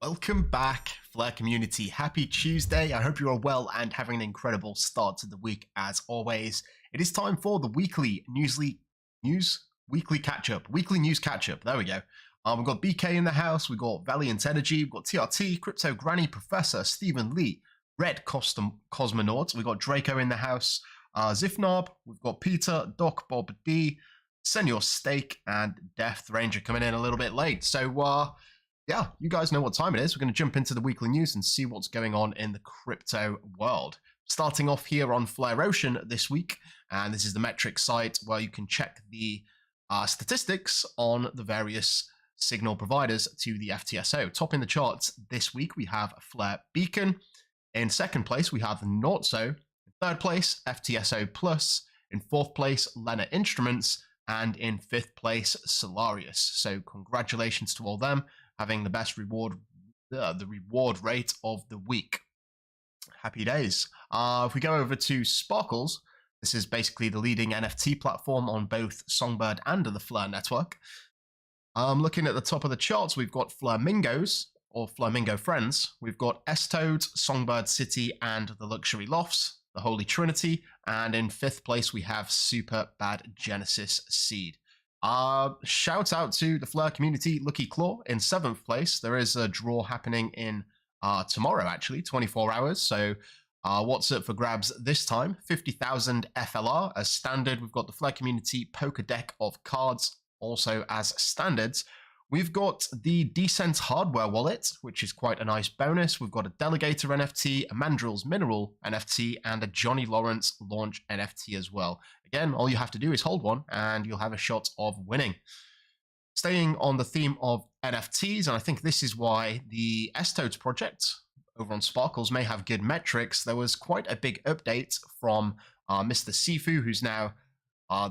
Welcome back, Flare community. Happy Tuesday. I hope you are well and having an incredible start to the week as always. It is time for the weekly news catch-up. There we go. We've got BK in the house, we've got Valiant Energy, we've got TRT, Crypto Granny, Professor, Stephen Lee, Red Cosmonaut, we've got Draco in the house, Zifnob, we've got Peter, Doc Bob D, Senior Steak, and Death Ranger coming in a little bit late. So, yeah, you guys know what time it is. We're going to jump into the weekly news and see what's going on in the crypto world. Starting off here on Flare Ocean this week, and this is the metric site where you can check the statistics on the various signal providers to the FTSO. Topping the charts this week, we have Flare Beacon. In second place, we have Notso. In third place, FTSO Plus. In fourth place, Lena Instruments. And in fifth place, Solarius. So congratulations to all them, having the best reward rate of the week. Happy days. If we go over to Sparkles, this is basically the leading NFT platform on both Songbird and the Flare network. Looking at the top of the charts, we've got Flamingos, or Flamingo Friends. We've got S-Toads, Songbird City, and the Luxury Lofts, the Holy Trinity. And in fifth place, we have Super Bad Genesis Seed. Shout out to the Flare community, Lucky Claw. In seventh place, there is a draw happening in tomorrow, actually, 24 hours. So what's up for grabs this time? 50,000 FLR as standard. We've got the Flare community poker deck of cards also as standards. We've got the Decent Hardware Wallet, which is quite a nice bonus. We've got a Delegator NFT, a Mandrill's Mineral NFT, and a Johnny Lawrence Launch NFT as well. Again, all you have to do is hold one, and you'll have a shot of winning. Staying on the theme of NFTs, and I think this is why the S-Toads project over on Sparkles may have good metrics, there was quite a big update from Mr. Sifu, who's now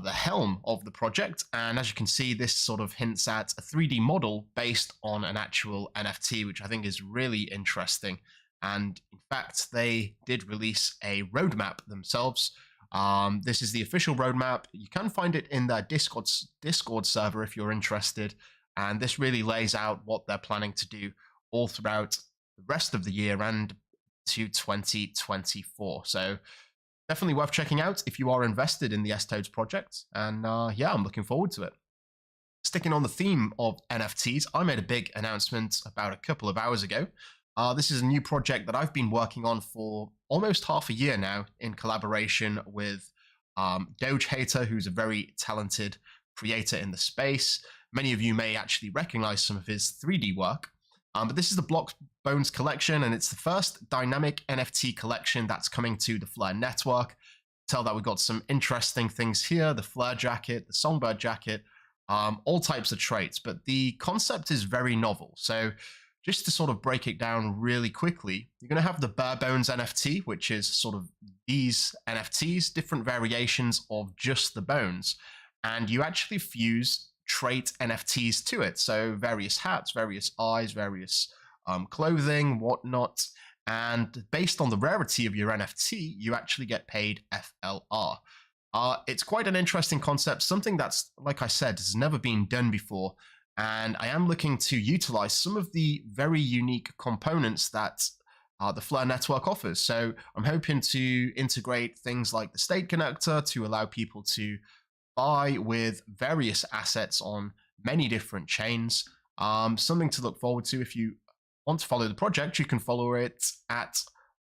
the helm of the project, and as you can see, this sort of hints at a 3D model based on an actual NFT, which I think is really interesting. And in fact, they did release a roadmap themselves. This is the official roadmap. You can find it in their Discord server if you're interested, and this really lays out what they're planning to do all throughout the rest of the year and to 2024. So definitely worth checking out if you are invested in the S-Toads project. And yeah, I'm looking forward to it. Sticking on the theme of NFTs, I made a big announcement about a couple of hours ago. This is a new project that I've been working on for almost half a year now in collaboration with Doge Hater, who's a very talented creator in the space. Many of you may actually recognize some of his 3D work. But this is the Block Bones collection, and it's the first dynamic NFT collection that's coming to the Flare network. Tell that we've got some interesting things here, the Flare jacket, the Songbird jacket, all types of traits, but the concept is very novel. So just to sort of break it down really quickly, you're going to have the Bare Bones NFT, which is sort of these NFTs, different variations of just the bones, and you actually fuse trait NFTs to it. So various hats, various eyes, various clothing, whatnot. And based on the rarity of your NFT, you actually get paid FLR. It's quite an interesting concept, something that's, like I said, has never been done before. And I am looking to utilize some of the very unique components that the Flare network offers. So I'm hoping to integrate things like the state connector to allow people to buy with various assets on many different chains. Something to look forward to. If you want to follow the project, you can follow it at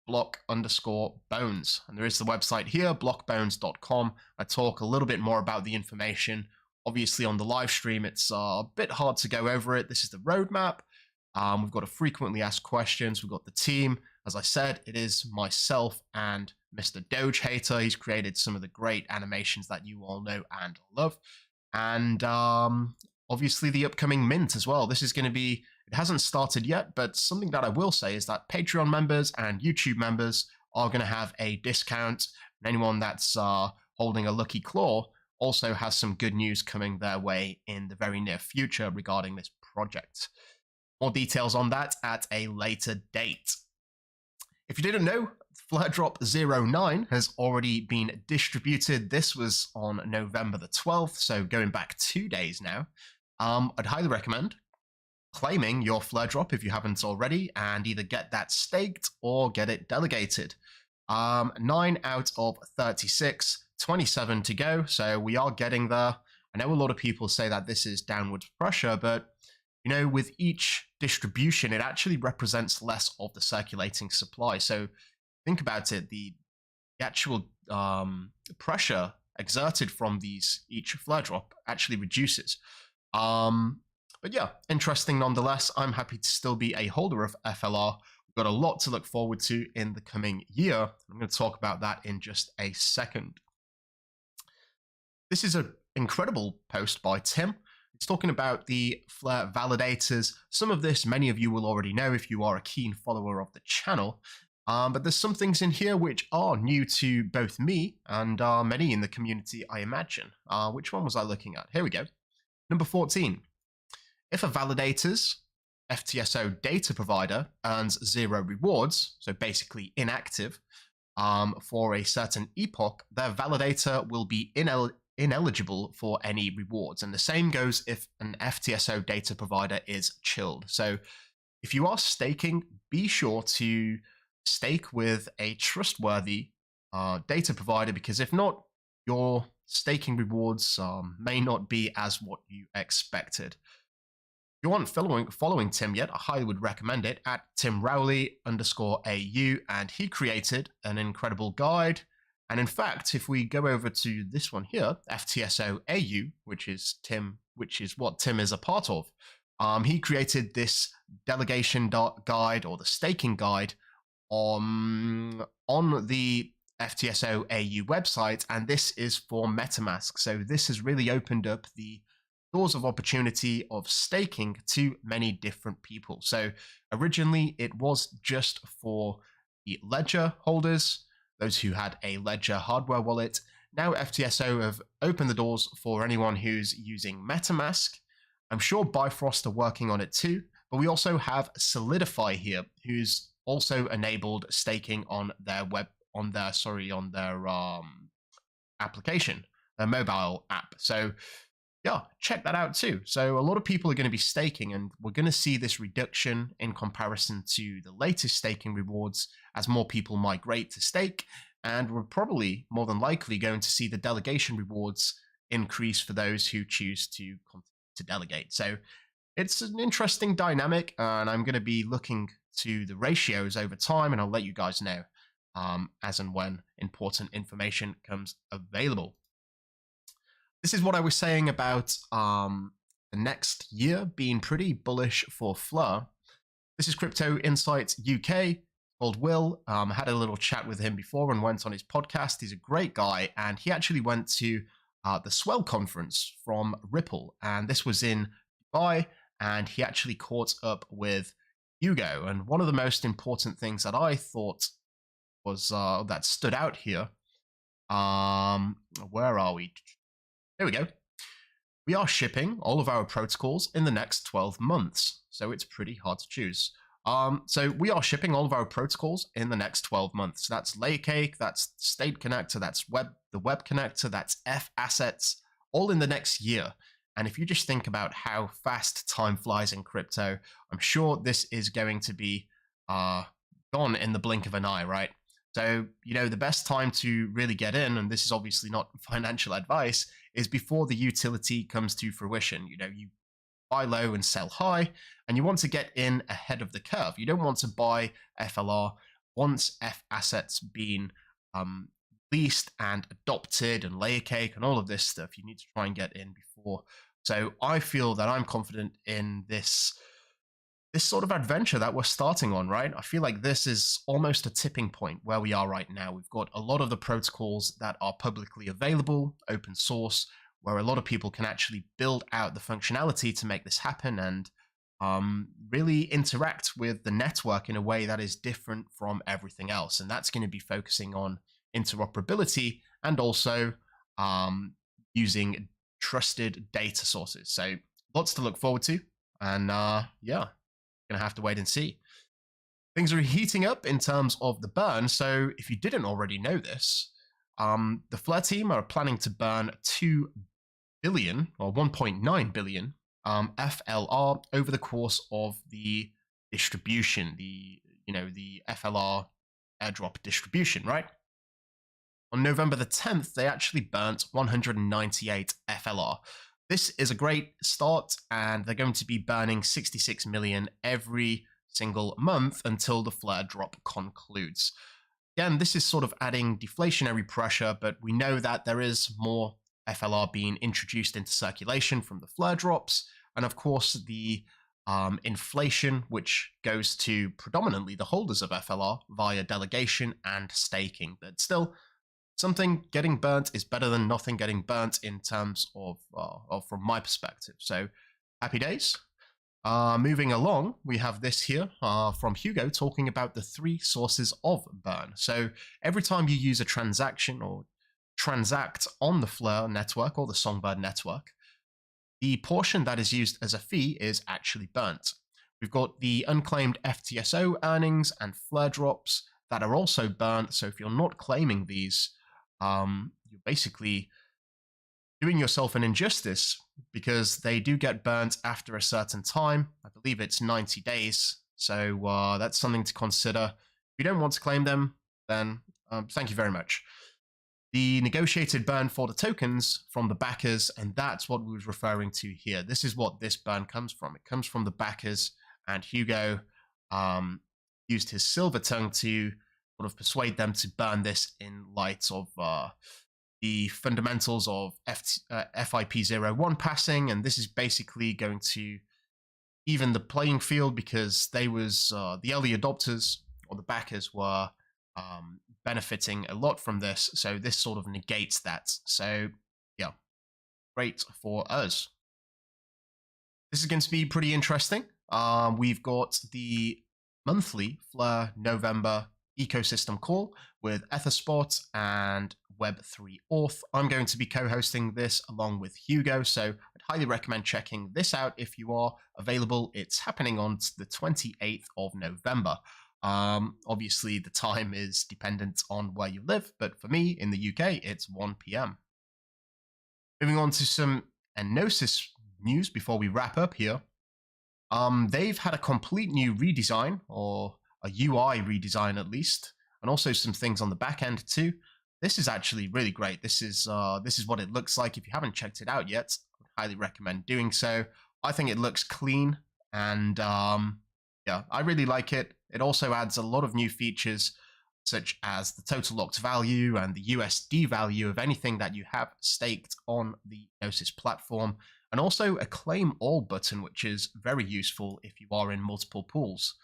block_bones. And there is the website here, blockbones.com. I talk a little bit more about the information. Obviously, on the live stream, it's a bit hard to go over it. This is the roadmap. We've got a frequently asked questions. We've got the team. As I said, it is myself and Mr. Doge Hater. He's created some of the great animations that you all know and love. And obviously the upcoming mint as well. This is going to be, it hasn't started yet, but something that I will say is that Patreon members and YouTube members are going to have a discount. And anyone that's holding a lucky claw also has some good news coming their way in the very near future regarding this project. More details on that at a later date. If you didn't know, Flare-Drop 09 has already been distributed. This was on November the 12th, so going back 2 days now. I'd highly recommend claiming your Flare-Drop if you haven't already, and either get that staked or get it delegated. 9 out of 36, 27 to go, so we are getting there. I know a lot of people say that this is downward pressure, but you know, with each distribution, it actually represents less of the circulating supply. So think about it, the actual pressure exerted from each flare drop actually reduces. But yeah, interesting nonetheless. I'm happy to still be a holder of FLR. We've got a lot to look forward to in the coming year. I'm going to talk about that in just a second. This is an incredible post by Tim. It's talking about the Flare validators. Some of this, many of you will already know if you are a keen follower of the channel. But there's some things in here which are new to both me and many in the community, I imagine. Which one was I looking at? Here we go. Number 14. If a validator's FTSO data provider earns 0 rewards, so basically inactive, for a certain epoch, their validator will be ineligible for any rewards. And the same goes if an FTSO data provider is chilled. So if you are staking, be sure to stake with a trustworthy data provider, because if not, your staking rewards may not be as what you expected. If you aren't following Tim yet, I highly would recommend it at timrowley_AU, and he created an incredible guide. And in fact, if we go over to this one here, FTSO AU, which is what Tim is a part of, he created this delegation guide, or the staking guide, on the FTSO AU website, and this is for MetaMask. So this has really opened up the doors of opportunity of staking to many different people. So originally it was just for the Ledger holders, those who had a Ledger hardware wallet. Now FTSO have opened the doors for anyone who's using MetaMask. I'm sure Bifrost are working on it too, but we also have Solidify here, who's also enabled staking on their application, their mobile app. So yeah, check that out too. So a lot of people are going to be staking, and we're going to see this reduction in comparison to the latest staking rewards as more people migrate to stake, and we're probably more than likely going to see the delegation rewards increase for those who choose to delegate. So it's an interesting dynamic, and I'm going to be looking to the ratios over time, and I'll let you guys know as and when important information comes available. This is what I was saying about the next year being pretty bullish for Flare. This is Crypto Insights UK, called Will. I had a little chat with him before and went on his podcast. He's a great guy, and he actually went to the Swell conference from Ripple, and this was in Dubai, and he actually caught up with Hugo. And one of the most important things that I thought was that stood out here, where are we? There we go. We are shipping all of our protocols in the next 12 months, so it's pretty hard to choose. So we are shipping all of our protocols in the next 12 months. That's Layer Cake, that's State Connector, that's the Web Connector, that's F Assets, all in the next year. And if you just think about how fast time flies in crypto, I'm sure this is going to be gone in the blink of an eye, right? So, you know, the best time to really get in, and this is obviously not financial advice, is before the utility comes to fruition. You know, you buy low and sell high, and you want to get in ahead of the curve. You don't want to buy FLR once F assets been leased and adopted and layer cake and all of this stuff. You need to try and get in before. So I feel that I'm confident in this sort of adventure that we're starting on, right? I feel like this is almost a tipping point where we are right now. We've got a lot of the protocols that are publicly available, open source, where a lot of people can actually build out the functionality to make this happen and really interact with the network in a way that is different from everything else. And that's going to be focusing on interoperability and also using trusted data sources. So lots to look forward to. And yeah, gonna have to wait and see. Things are heating up in terms of the burn. So if you didn't already know this, the Flare team are planning to burn 2 billion or 1.9 billion FLR over the course of the distribution, the FLR airdrop distribution, right? On November the 10th, they actually burnt 198 FLR. This is a great start, and they're going to be burning 66 million every single month until the flare drop concludes. Again, this is sort of adding deflationary pressure, but we know that there is more FLR being introduced into circulation from the flare drops, and of course the inflation, which goes to predominantly the holders of FLR via delegation and staking. But still, something getting burnt is better than nothing getting burnt in terms of from my perspective. So happy days. Moving along, we have this here from Hugo talking about the 3 sources of burn. So every time you use a transaction or transact on the Flare network or the Songbird network, the portion that is used as a fee is actually burnt. We've got the unclaimed FTSO earnings and flare drops that are also burnt. So if you're not claiming these, you're basically doing yourself an injustice because they do get burnt after a certain time. I believe it's 90 days. So that's something to consider. If you don't want to claim them, then thank you very much. The negotiated burn for the tokens from the backers, and that's what we was referring to here. This is what this burn comes from. It comes from the backers, and Hugo used his silver tongue to sort of persuade them to burn this in light of the fundamentals of FIP01 passing, and this is basically going to even the playing field because they was the early adopters or the backers were benefiting a lot from this, so this sort of negates that. So yeah, great for us. This is going to be pretty interesting. We've got the monthly Flare November ecosystem call with Etherspot and Web3 Auth. I'm going to be co-hosting this along with Hugo, so I'd highly recommend checking this out if you are available. It's happening on the 28th of November. Obviously, the time is dependent on where you live, but for me in the UK, it's 1 p.m. Moving on to some Enosis news before we wrap up here. They've had a complete new redesign, or a UI redesign at least, and also some things on the back end too. This is actually really great. This is what it looks like. If you haven't checked it out yet, I would highly recommend doing so. I think it looks clean, and yeah, I really like it. It also adds a lot of new features, such as the total locked value and the USD value of anything that you have staked on the Enosis platform, and also a claim all button, which is very useful if you are in multiple pools.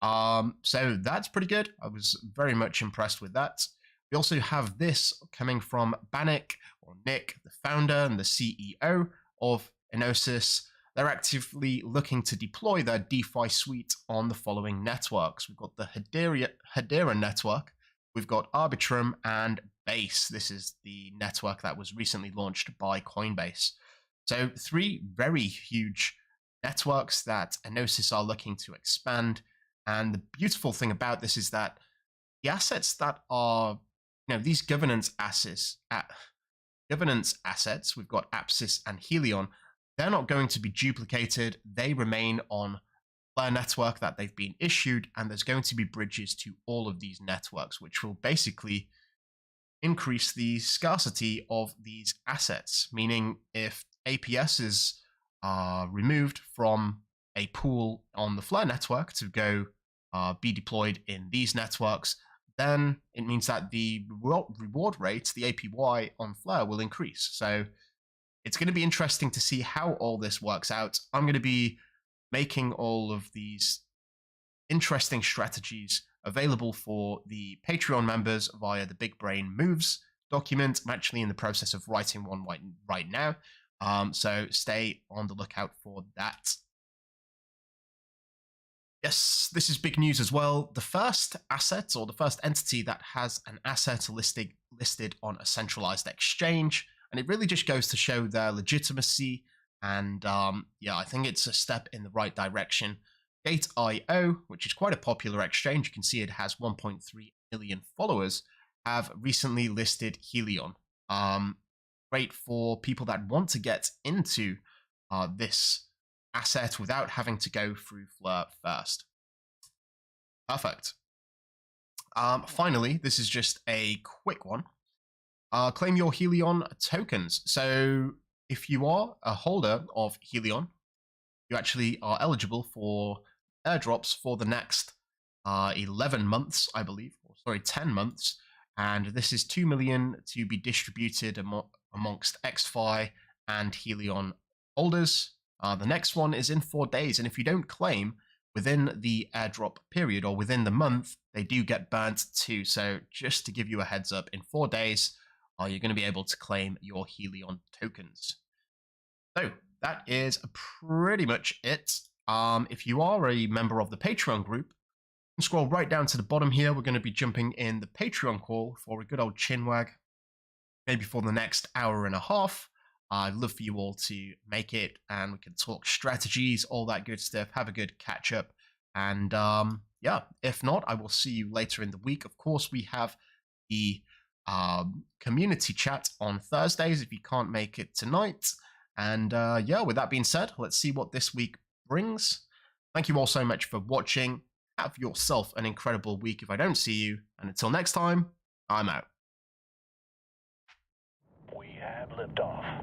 So that's pretty good. I was very much impressed with that. We also have this coming from Banik, or Nick, the founder and the CEO of Enosis. They're actively looking to deploy their DeFi suite on the following networks. We've got the Hedera network, we've got Arbitrum, and Base. This is the network that was recently launched by Coinbase. So 3 very huge networks that Enosis are looking to expand. And the beautiful thing about this is that the assets that are, these governance assets, we've got Apsis and Helion, they're not going to be duplicated. They remain on Flare network that they've been issued, and there's going to be bridges to all of these networks, which will basically increase the scarcity of these assets, meaning if APS is removed from a pool on the Flare network to go be deployed in these networks, then it means that the reward rate, the APY on Flare, will increase. So it's going to be interesting to see how all this works out. I'm going to be making all of these interesting strategies available for the Patreon members via the Big Brain Moves document. I'm actually in the process of writing one right now. So stay on the lookout for that. Yes, this is big news as well. The first asset, or the first entity that has an asset listed on a centralized exchange, and it really just goes to show their legitimacy. And yeah, I think it's a step in the right direction. Gate.io, which is quite a popular exchange, you can see it has 1.3 million followers, have recently listed Helion. Great for people that want to get into this asset without having to go through Flare first. Perfect. Finally, this is just a quick one. Claim your Helion tokens. So if you are a holder of Helion, you actually are eligible for airdrops for the next 11 months, I believe, or sorry, 10 months. And this is 2 million to be distributed amongst XFi and Helion holders. The next one is in 4 days, and if you don't claim within the airdrop period or within the month, they do get burnt too. So just to give you a heads up, in 4 days, you're going to be able to claim your Helion tokens. So that is pretty much it. If you are a member of the Patreon group, scroll right down to the bottom here. We're going to be jumping in the Patreon call for a good old chinwag, maybe for the next hour and a half. I'd love for you all to make it, and we can talk strategies, all that good stuff, have a good catch up. And yeah, if not, I will see you later in the week. Of course, we have the community chat on Thursdays if you can't make it tonight. And yeah, with that being said, let's see what this week brings. Thank you all so much for watching. Have yourself an incredible week if I don't see you. And until next time, I'm out. We have liftoff.